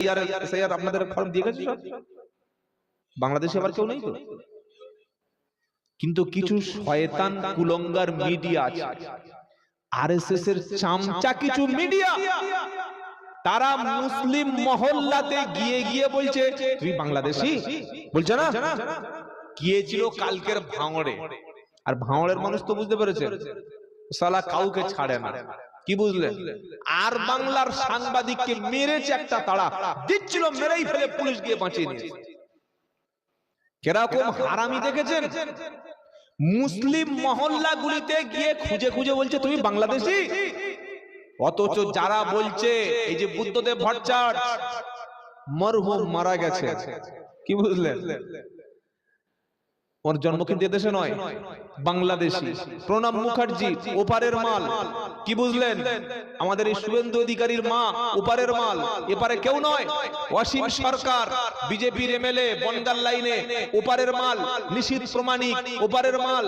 SIR আপনাদের form দিয়ে গেছে সব? বাংলাদেশে আবার কেউ নেই তো। কিন্তু কিছু শয়তান কুলঙ্গার মিডিয়া আছে, আরএসএস এর চামচা কিছু মিডিয়া, তারা মুসলিম মহল্লাতে গিয়ে গিয়ে বলছে তুই বাংলাদেশী, বলছে না? গিয়েছিল কালকের ভাঙড়ে, আর ভাঙড়ের মানুষ তো বুঝতে পেরেছে শালা কাউকে ছাড়ে না, কি বুঝলেন? আর বাংলার সাংবাদিককে মেরেছে একটা তাড়া দিচ্ছিল, মেরেই ফেলে পুলিশ গিয়ে বাঁচিয়ে নিয়েছে। কিরকম হারামি দেখেছেন? মুসলিম মহল্লাগুলিতে গিয়ে খুঁজে খুঁজে বলছে তুমি বাংলাদেশী, অথচ যারা বলছে এই যে বুদ্ধদেব ভট্টাচার্য মরহুম মারা গেছে, কি বুঝলেন? ওর জন্ম কিন্তু এদেশে নয়, বাংলাদেশী। প্রণব মুখার্জি ওপারের মাল, কি বুঝলেন? আমাদের এই শুভেন্দু অধিকারীর মা ওপারের মাল, এপারে কেউ নয়। অসীম সরকার বিজেপির এমএলএ বনগাল লাইনে ওপারের মাল, নিশীথ প্রমাণিক ওপারের মাল।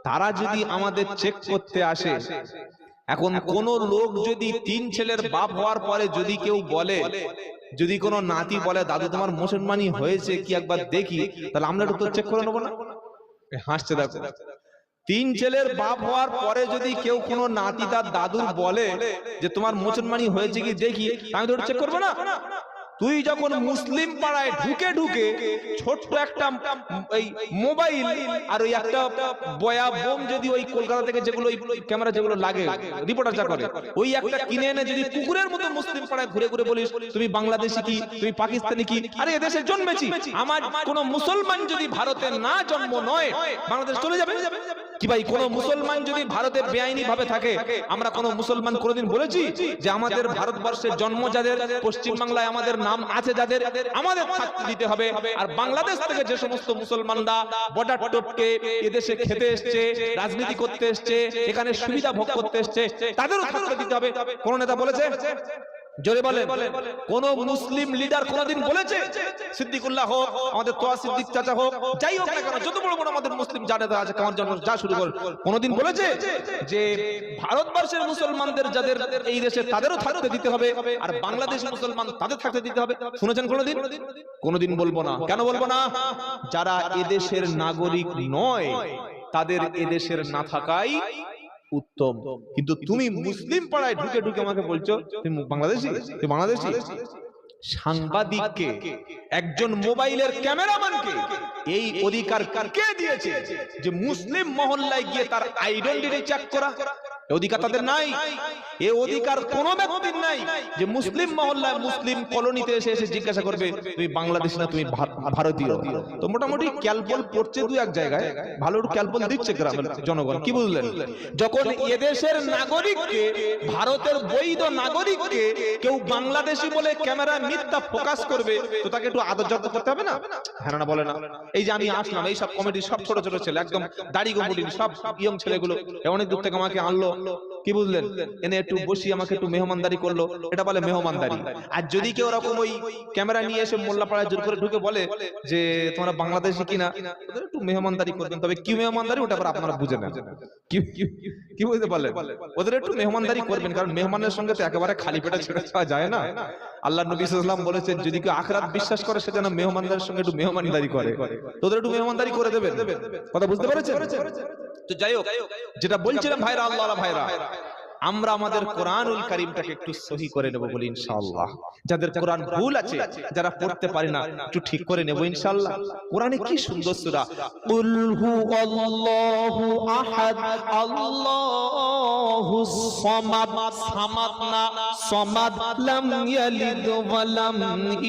তারা যদি আমাদের চেক করতে আসে, এখন কোন লোক যদি 3 ছেলের বাপ হওয়ার পরে যদি কেউ বলে, যদি কোনো নাতি বলে দাদু তোমার মুসলমানি হয়েছে কি একবার দেখি, তাহলে আমরা একটু চেক করে নেবো না? হাসছে দেখো। 3 ছেলের বাপ হওয়ার পরে যদি কেউ কোনো নাতি তার দাদুর বলে যে তোমার মুসলমানি হয়েছে কি দেখি, আমি তো চেক করবো না? তুই যখন মুসলিম পাড়ায় ঢুকে ঢুকে ছোট্ট একটা এই মোবাইল আর ওই একটা বয়া বোম যদি ওই কলকাতা থেকে যেগুলো ক্যামেরা যেগুলো লাগে রিপোর্টার যা করে, ওই একটা কিনে এনে যদি কুকুরের মতো মুসলিম পাড়ায় ঘুরে ঘুরে বলিস তুমি বাংলাদেশি কি, তুমি পাকিস্তানি কি, আরে এদেশে জন্মেছি, আমার কোন মুসলমান যদি ভারতে না জন্ম নয় বাংলাদেশ চলে যাবে কি ভাই? কোন মুসলমান যদি ভারতে বেআইনি ভাবে থাকে, আমরা কোন মুসলমান কোনদিন বলেছি যে আমাদের ভারতবর্ষের জন্ম যাদের, পশ্চিম বাংলায় আমাদের নাম আছে যাদের, আমাদের থাকতে দিতে হবে? আর বাংলাদেশ থেকে যে সমস্ত মুসলমানরা বর্ডার টপকে এদেশে খেতে এসছে, রাজনীতি করতে এসছে, এখানে সুবিধা ভোগ করতে এসছে, তাদেরও থাকতে দিতে হবে? কোন নেতা বলেছে? জোরে বলেন। কোন মুসলিম লিডার কোনদিন বলেছে? সিদ্দিকুল্লাহ হোক, আমাদের তোয়া সিদ্দিক চাচা হোক, যাই হোক না কেন, যত বড় বড় আমাদের মুসলিম জানেতা আছে, কারণ জন্ম যা শুরু করে, কোনদিন বলেছে যে ভারতবর্ষের মুসলমানদের যাদের এই দেশে তাদেরও থাকতে দিতে হবে, আর বাংলাদেশের মুসলমান তাদের থাকতে দিতে হবে? শুনেছেন কোনদিন? কোনদিন বলবো না। কেন বলবো না? যারা এদেশের নাগরিক নয় তাদের এদেশের না থাকাই উত্তম। কিন্তু তুমি মুসলিম পাড়ায় ঢুকে ঢুকে আমাকে বলছো তুমি বাংলাদেশী, তুমি বাংলাদেশী। সাংবাদিককে, একজন মোবাইলের ক্যামেরাম্যানকে এই অধিকার কে দিয়েছে যে মুসলিম মহল্লায় গিয়ে তার আইডেন্টিটি চেক করা? অধিকার তাদের নাই। এই অধিকার কোন ব্যক্তির নাই যে মুসলিম মহল্লায়, মুসলিম কলোনিতে এসে এসে জিজ্ঞাসা করবে তুমি বাংলাদেশ না তুমি ভারতীয়। তো মোটামুটি ক্যালপল পড়ছে দু এক জায়গায়, ভালো ক্যালপল দিচ্ছে গ্রামের জনগণ, কি বুঝলেন? যখন এদেশের নাগরিককে, ভারতের বৈধ নাগরিককে কেউ বাংলাদেশি বলে ক্যামেরা মিথ্যা ফোকাস করবে, তো তাকে একটু আদর যত্ন করতে হবে না? হ্যাঁ না বলে না? এই যে আমি আসলাম, এই সব কমিটি সব ছোট ছোট ছেলে, একদম দাড়ি গোমুটি সব ইয়ং ছেলেগুলো অনেক দূর থেকে আমাকে আনলো, কি বুঝলেন? এনে একটু বসি আমাকে একটু মেহমানদারি করলো, এটা বলে মেহমানদারি। আর যদি কেউ রকম ওই ক্যামেরা নিয়ে এসে মোল্লাপাড়ায় জোর করে ঢুকে বলে যে তোমরা বাংলাদেশি কিনা, ওদের একটু মেহমানদারি করবেন, তবে কি মেহমানদারি ওটা আবার আপনারা বুঝে নেন, কি বুঝতে পারলেন? ওদের একটু মেহমানদারি করবেন, কারণ মেহমানের সঙ্গে তো একেবারে খালি পেটে ছেড়ে যাওয়া যায় না। আল্লাহ নবী সাল্লাল্লাহু আলাইহি ওয়াসাল্লাম বলেছেন যদি কেউ আখিরাত বিশ্বাস করে সে যেন মেহমানদারির সঙ্গে একটু মেহমানদারি করে, তোদের একটু মেহমানদারি করে দেবেন। কথা বুঝতে পেরেছেন? তো যাই হোক, যেটা বলছিলাম ভাইরা, আল্লাহর ভাইরা, আমরা আমাদের কোরআনুল কারীমটাকে একটু সহি করে নেব বলি ইনশাআল্লাহ। যাদের কোরআন ভুল আছে, যারা পড়তে পারে না, একটু ঠিক করে নেব ইনশাআল্লাহ। কোরআনে কি সুন্দর সূরা, কুল হুয়াল্লাহু আহাদ আল্লাহুস সামাদ, সামাদ না সামাদ, লাম ইয়ালিদ ওয়া লাম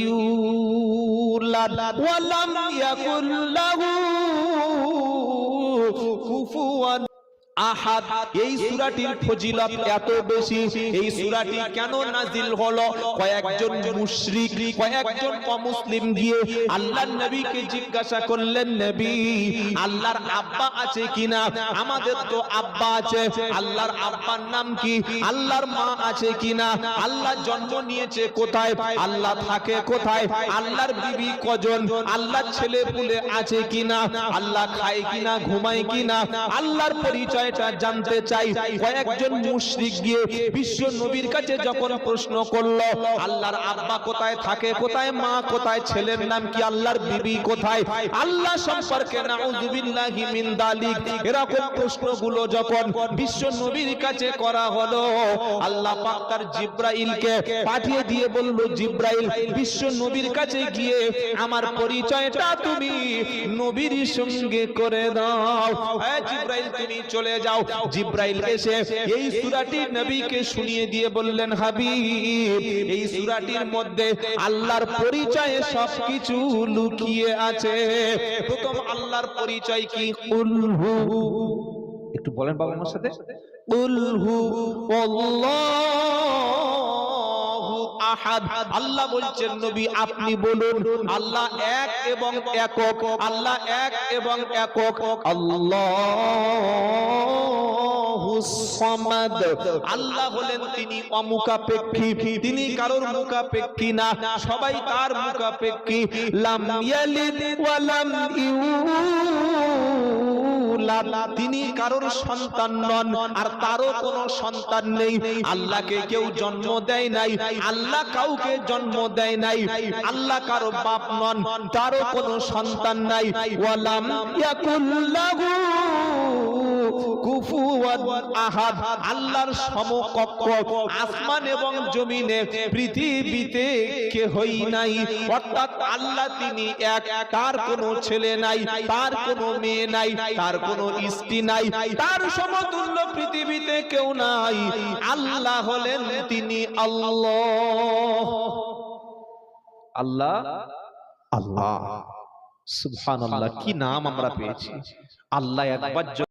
ইউলাদ ওয়া লাম ইয়াকুল লাহু কুফুয়ান আহাদ। এই সূরাটির ফজিলত এত বেশি। এই সূরাটি কেন নাজিল হলো? কয়েকজন মুশরিক, কয়েকজন অমুসলিম গিয়ে আল্লাহর নবীকে জিজ্ঞাসা করলেন, নবী আল্লাহর আব্বা আছে কিনা? আমাদের তো আব্বা আছে, আল্লাহর আব্বার নাম কি? আল্লাহর মা আছে কিনা? আল্লাহ জন্ম নিয়েছে কোথায়? আল্লাহ থাকে কোথায়? আল্লাহর বিবি কজন? আল্লাহর ছেলে পুলে আছে কিনা? আল্লাহ খায় কিনা, ঘুমায় কিনা? আল্লাহর পরিচয় পরিচয়টা জানতে চাই। কয়েকজন মুশরিক গিয়ে বিশ্ব নবীর কাছে যখন প্রশ্ন করলো, আল্লাহর আব্বা কোথায় থাকে, কোথায় মা কোথায়, ছেলের নাম কি, আল্লাহর বিবি কোথায়, আল্লাহ সম্পর্কে নাউযুবিল্লাহি মিন যালিক, এরকম প্রশ্নগুলো যখন বিশ্ব নবীর কাছে করা হলো, আল্লাহ পাক তার জিবরাইলকে পাঠিয়ে দিয়ে বলল, জিবরাইল বিশ্ব নবীর কাছে গিয়ে আমার পরিচয়টা তুমি নবীর সঙ্গে করে দাও। হ্যাঁ জিবরাইল তুমি চলে যাও। জিবরাইল এসে এই সূরাটি নবীকে শুনিয়ে দিয়ে বললেন, হাবিব এই সূরাটির মধ্যে আল্লাহর পরিচয়ে সবকিছু লুকিয়ে আছে। প্রথম আল্লাহর পরিচয় কি? কুল হু, একটু বলেন বাবা আমার সাথে, কুল হু আল্লাহু আহাদ। আল্লাহ বলছেন নবী আপনি বলুন আল্লাহ এক এবং একক, আল্লাহ এক এবং একক, আল্লাহুস সামাদ। আল্লাহ হলেন তিনি অমুখাপেক্ষী, তিনি কারোর মুখাপেক্ষী না, সবাই তার মুখাপেক্ষী। লাম ইয়ালিদ ওয়া লাম ইউলাদ, তিনি কারোর সন্তান নন আর তারও কোনো সন্তান নেই। আল্লাহকে কেউ জন্ম দেয় নাই, আল্লাহ কাউকে জন্ম দেয় নাই, আল্লাহ কারো বাপ নন, তারও কোনো সন্তান নাই। ওয়ালাম ইয়াকুল লাহু কুফুয়ান আহাদ, আল্লাহর সমকক্ষ আসমান এবং জমিনে পৃথিবীতে কেহই নাই। অর্থাৎ আল্লাহ তিনি এক, তার কোনো ছেলে নাই, তার কোনো মেয়ে নাই, তার কোনো স্ত্রী নাই, তার সমতুল্য পৃথিবীতে কেউ নাই। আল্লাহ হলেন তিনি আল্লাহ। আল্লাহ আল্লাহ, সুবহানাল্লাহ, কি নাম আমরা পেয়েছি। আল্লাহ একবার